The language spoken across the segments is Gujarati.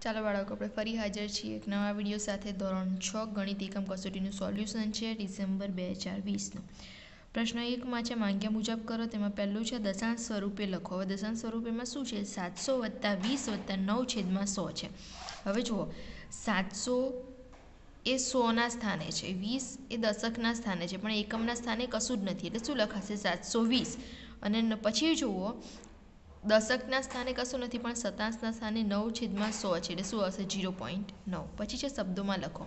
ચાલો બાળકો, આપણે ફરી હાજર છીએ એક નવા વિડીયો સાથે. ધોરણ 6 ગણિત એકમ કસોટીનું સોલ્યુશન છે ડિસેમ્બર 2020નું. પ્રશ્ન 1માં છે માંગ્યા મુજબ કરો. તેમાં પહેલું છે દશાંશ સ્વરૂપે લખો. હવે દશાંશ સ્વરૂપેમાં શું છે? 700 + 20 + 9/100 છે. હવે જુઓ, 700 એ 100ના સ્થાને છે, 20 એ દશકના સ્થાને છે, પણ એકમના સ્થાને કશું જ નથી, એટલે શું લખાશે? 720. અને પછી જુઓ, દશકના સ્થાને કશું નથી, પણ શતાંશના સ્થાને 9/100 છે, એટલે શું હશે? 0.9. પછી છે શબ્દોમાં લખો.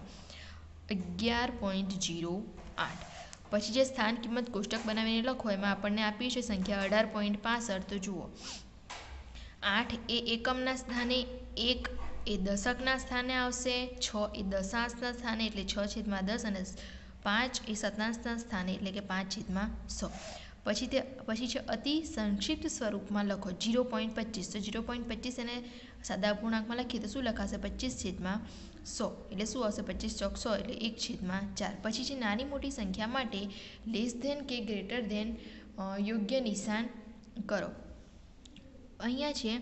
11.08. પછી જે સ્થાન કિંમત કોષ્ટક બનાવીને લખો, એમાં આપણને આપી છે સંખ્યા 18.65. તો જુઓ, 8 એ એકમના સ્થાને, 1 એ દશકના સ્થાને આવશે, 6 એ દશાંશના સ્થાને એટલે 6/10, અને 5 એ શતાંશના સ્થાને એટલે કે 5/100. પછી છે અતિ સંક્ષિપ્ત સ્વરૂપમાં લખો. 0.25. તો 0.25 એને સાદા અપૂર્ણાંકમાં લખીએ તો શું લખાશે? 25/100. એટલે શું હશે? 25 ચોક 100 એટલે 1/4. પછી છે નાની મોટી સંખ્યા માટે લેસ ધેન કે ગ્રેટર ધેન યોગ્ય નિશાન કરો. અહીંયા છે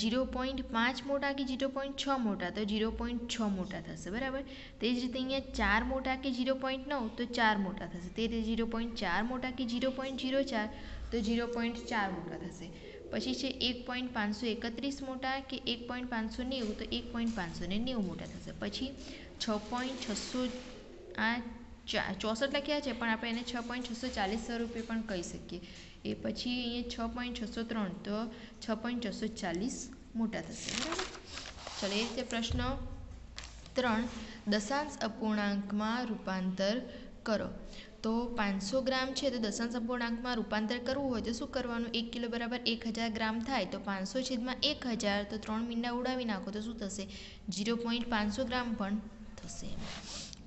0.5 મોટા કે 0.6 મોટા, તો 0.6 મોટા થશે, બરાબર. તે જ રીતે અહીંયા 4 મોટા કે 0.9, તો 4 મોટા થશે. તે રીતે 0.4 મોટા કે 0.04, તો 0.4 મોટા થશે. પછી છે 1.531 મોટા કે 1.590, તો 1.590 મોટા થશે. પછી 6.600, આ 64 લખ્યા છે, પણ આપણે એને 6.640 સ્વરૂપે પણ કહી શકીએ. એ પછી અહીંયા 6.603, તો 6.640 મોટા થશે, બરાબર. ચાલો, એ રીતે પ્રશ્ન 3, દશાંશ અપૂર્ણાંકમાં રૂપાંતર કરો. તો 500 ગ્રામ છે, તો દશાંશ અપૂર્ણાંકમાં રૂપાંતર કરવું હોય તો શું કરવાનું? 1 કિલો બરાબર 1000 ગ્રામ થાય, તો 500/1000, તો 3 મીંડા ઉડાવી નાખો તો શું થશે? 0.500 ગ્રામ પણ થશે.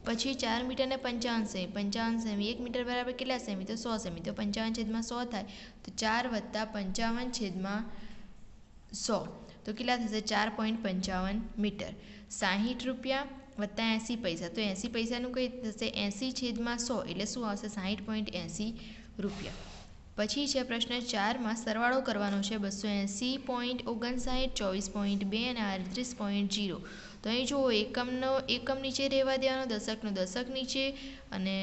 પછી 4 મીટરને 55 સેમી. 55 સેમી, 1 મીટર બરાબર કેટલા સેમી? તો 100 સેમી. તો 55/100 થાય, તો 4 + 55/100, તો કેટલા થશે? 4.55 મીટર. 60 રૂપિયા + 80 પૈસા, તો 80 પૈસાનું કઈ થશે? 80/100, એટલે શું આવશે? 60.80 રૂપિયા. પછી છે પ્રશ્ન 4માં સરવાળો કરવાનો છે. 280.59, 24.2 અને 38.0. તો અહીં જુઓ, એકમ નીચે રહેવા દેવાનો, દશકનો દશક નીચે, અને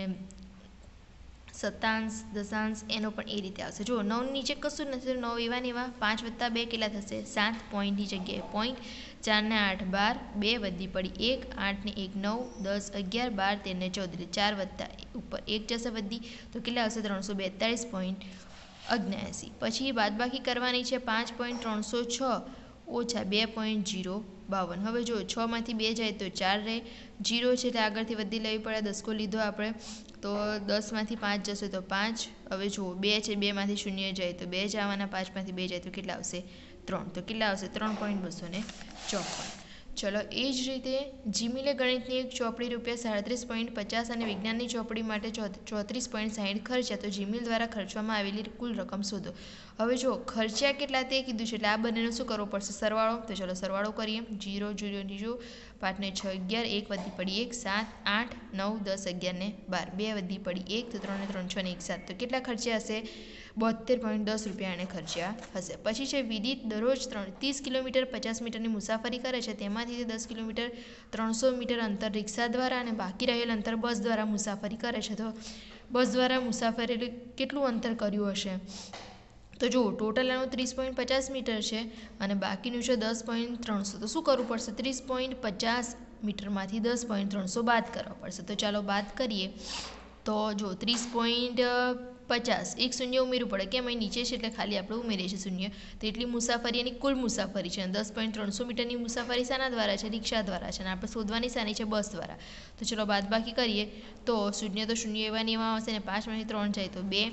શતાંશ દશાંશ એનો પણ એ રીતે આવશે. જુઓ, 9 નીચે કશું જ નથી, તો 9 એવા ને એવા. 5 + 2 કેટલા થશે? 7. પોઈન્ટની જગ્યાએ પોઈન્ટ. 4 ને 8 12, 2 વધી પડી 1, 8 ને 1 9, 10 11, 12 13 ને 14, એટલે 4 વત્તા ઉપર 1 જશે વધી, તો કેટલા આવશે? 342.79. પછી બાદબાકી કરવાની છે. 5.306 ઓછા 2.052. હવે જો 6 માંથી 2 જાય તો 4 રહે, 0 છે એટલે આગળથી વધી લેવી પડે. દસકો લીધો આપણે, તો 10 માંથી 5 જશે તો 5. હવે જુઓ, 2 છે, 2 માંથી 0 જાય તો 2 જ આવવાના, 5 માંથી 2 જાય તો કેટલા આવશે? 3. તો કેટલા આવશે? 3.254. ચલો, એ જ રીતે જીમીલે ગણિતની એક ચોપડી ₹37.50 અને વિજ્ઞાનની ચોપડી માટે 34.60 ખર્ચ્યા. તો જીમીલ દ્વારા ખર્ચવામાં આવેલી કુલ રકમ શોધો. હવે જો ખર્ચ્યા કેટલા તે કીધું છે, એટલે આ બંનેનો શું કરવો પડશે? સરવાળો. તો ચલો સરવાળો કરીએ. 0 0 0, 5 ને 6 11, 1 વધી પડી 1, 7 8 9 10 11 ને 12, 2 વધી પડી 1, તો 3 ને 3 6 ને 1 7. તો કેટલા ખર્ચ્યા હશે? 72.10 રૂપિયા એને ખર્ચ્યા હશે. પછી છે વિદિત દરરોજ 30 કિલોમીટર 50 મીટરની મુસાફરી કરે છે. તેમાંથી 10 કિલોમીટર 300 મીટર અંતર રિક્ષા દ્વારા અને બાકી રહેલ અંતર બસ દ્વારા મુસાફરી કરે છે. તો બસ દ્વારા મુસાફરી કેટલું અંતર કર્યું હશે? તો જુઓ, ટોટલ એનું 30.50 મીટર છે, અને બાકીનું છે 10.300. તો શું કરવું પડશે? 30.50 મીટરમાંથી 10.300 બાદ કરવા પડશે. તો ચાલો બાદ કરીએ. તો જો 30.50, એક શૂન્ય ઉમેરવું પડે, કેમ? અહીં નીચે છે એટલે ખાલી આપણે ઉમેરીએ છીએ શૂન્ય. તો એટલી મુસાફરી એની કુલ મુસાફરી છે. 10.300 મીટરની મુસાફરી શાના દ્વારા છે? રિક્ષા દ્વારા છે. અને આપણે શોધવાની શાની છે? બસ દ્વારા. તો ચલો બાદબાકી કરીએ. તો શૂન્ય તો શૂન્ય એવા ને એવા આવશે, ને 5માંથી 3 જાય તો 2,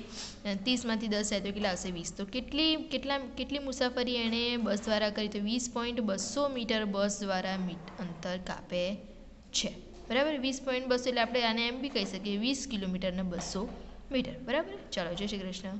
30માંથી 10 જાય તો કેટલા આવશે? 20. તો કેટલી મુસાફરી એણે બસ દ્વારા કરી? તો 20.200 મીટર બસ દ્વારા અંતર કાપે છે, બરાબર. 20.200 એટલે આપણે આને એમ બી કહી શકીએ 20 કિલોમીટર ને 200 મીટર, બરાબર. ચાલો, જય શ્રી કૃષ્ણ.